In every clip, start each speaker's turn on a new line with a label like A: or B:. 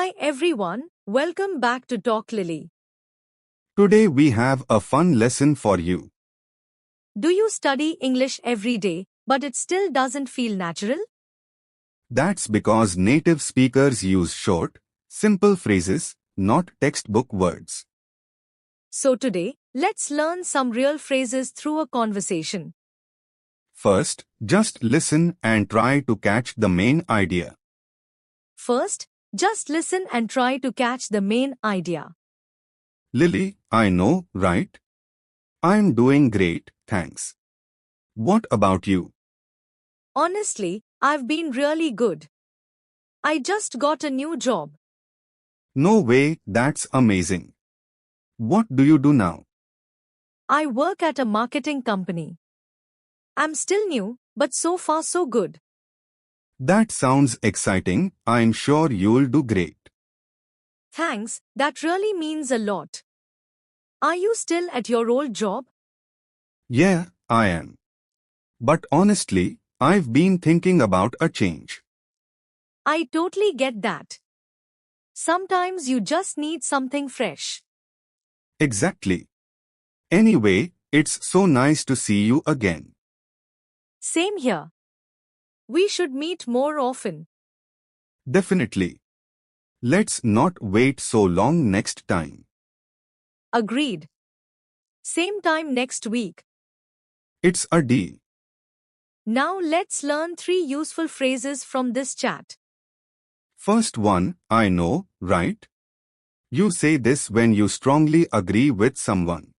A: Hi everyone, welcome back to Talk Lily.
B: Today we have a fun lesson for you.
A: Do you study English every day, but it still doesn't feel natural?
B: That's because native speakers use short, simple phrases, not textbook words.
A: So today, let's learn some real phrases through a conversation.
B: First, just listen and try to catch the main idea.
A: First, just listen and try to catch the main idea.
B: Lily, I know, right? I'm doing great, thanks. What about you?
A: Honestly, I've been really good. I just got a new job.
B: No way, that's amazing. What do you do now?
A: I work at a marketing company. I'm still new, but so far so good.
B: That sounds exciting. I'm sure you'll do great.
A: Thanks, that really means a lot. Are you still at your old job?
B: Yeah, I am. But honestly, I've been thinking about a change.
A: I totally get that. Sometimes you just need something fresh.
B: Exactly. Anyway, it's so nice to see you again.
A: Same here. We should meet more often.
B: Definitely. Let's not wait so long next time.
A: Agreed. Same time next week.
B: It's a deal.
A: Now let's learn 3 useful phrases from this chat.
B: First one, I know, right? You say this when you strongly agree with someone.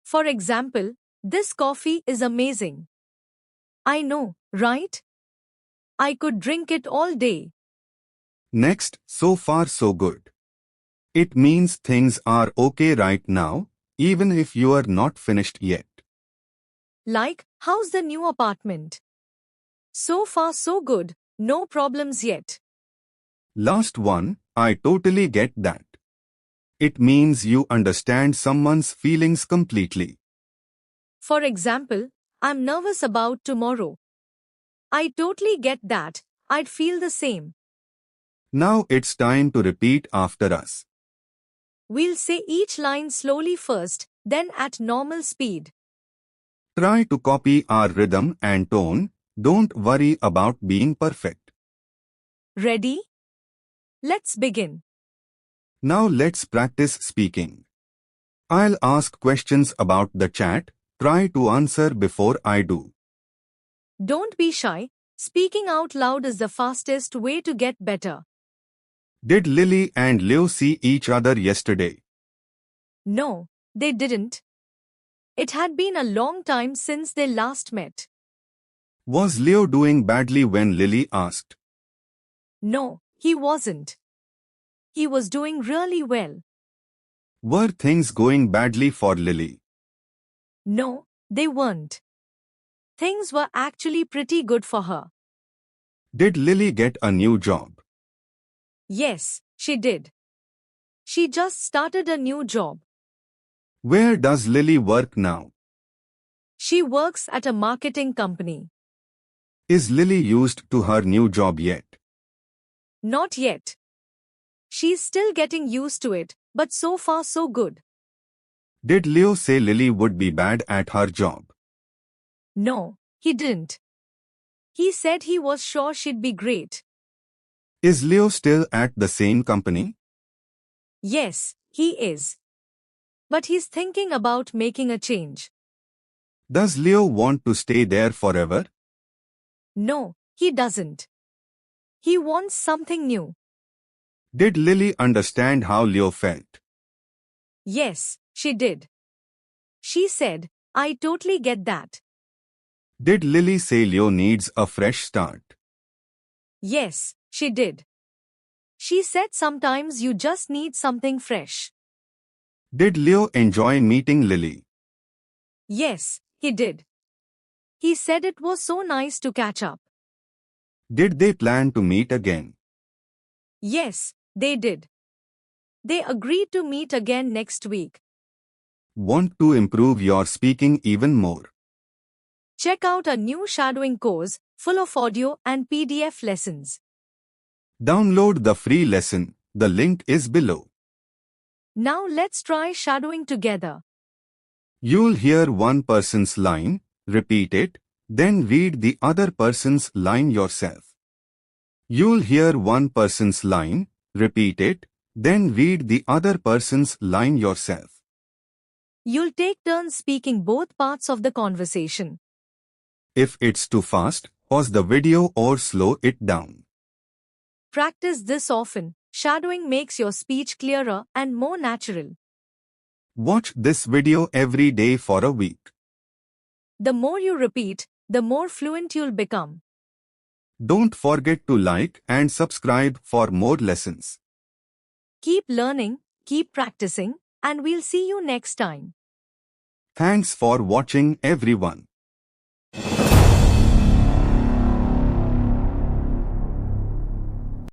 A: For example, this coffee is amazing. I know, right? I could drink it all day.
B: Next, so far so good. It means things are okay right now, even if you are not finished yet.
A: Like, how's the new apartment? So far so good, no problems yet.
B: Last one, I totally get that. It means you understand someone's feelings completely.
A: For example, I'm nervous about tomorrow. I totally get that, I'd feel the same.
B: Now it's time to repeat after us.
A: We'll say each line slowly first, then at normal speed.
B: Try to copy our rhythm and tone. Don't worry about being perfect.
A: Ready? Let's begin.
B: Now let's practice speaking. I'll ask questions about the chat. Try to answer before I do.
A: Don't be shy, speaking out loud is the fastest way to get better.
B: Did Lily and Leo see each other yesterday?
A: No, they didn't. It had been a long time since they last met.
B: Was Leo doing badly when Lily asked?
A: No, he wasn't. He was doing really well.
B: Were things going badly for Lily?
A: No, they weren't. Things were actually pretty good for her.
B: Did Lily get a new job?
A: Yes, she did. She just started a new job.
B: Where does Lily work now?
A: She works at a marketing company.
B: Is Lily used to her new job yet?
A: Not yet. She's still getting used to it, but so far so good.
B: Did Leo say Lily would be bad at her job?
A: No, he didn't. He said he was sure she'd be great.
B: Is Leo still at the same company?
A: Yes, he is. But he's thinking about making a change.
B: Does Leo want to stay there forever?
A: No, he doesn't. He wants something new.
B: Did Lily understand how Leo felt?
A: Yes, she did. She said, I totally get that.
B: Did Lily say Leo needs a fresh start?
A: Yes, she did. She said sometimes you just need something fresh.
B: Did Leo enjoy meeting Lily?
A: Yes, he did. He said it was so nice to catch up.
B: Did they plan to meet again?
A: Yes, they did. They agreed to meet again next week.
B: Want to improve your speaking even more?
A: Check out a new shadowing course full of audio and PDF lessons.
B: Download the free lesson. The link is below.
A: Now let's try shadowing together.
B: You'll hear one person's line, repeat it, then read the other person's line yourself. You'll hear one person's line, repeat it, then read the other person's line yourself.
A: You'll take turns speaking both parts of the conversation.
B: If it's too fast, pause the video or slow it down.
A: Practice this often. Shadowing makes your speech clearer and more natural.
B: Watch this video every day for a week.
A: The more you repeat, the more fluent you'll become.
B: Don't forget to like and subscribe for more lessons.
A: Keep learning, keep practicing, and we'll see you next time.
B: Thanks for watching, everyone.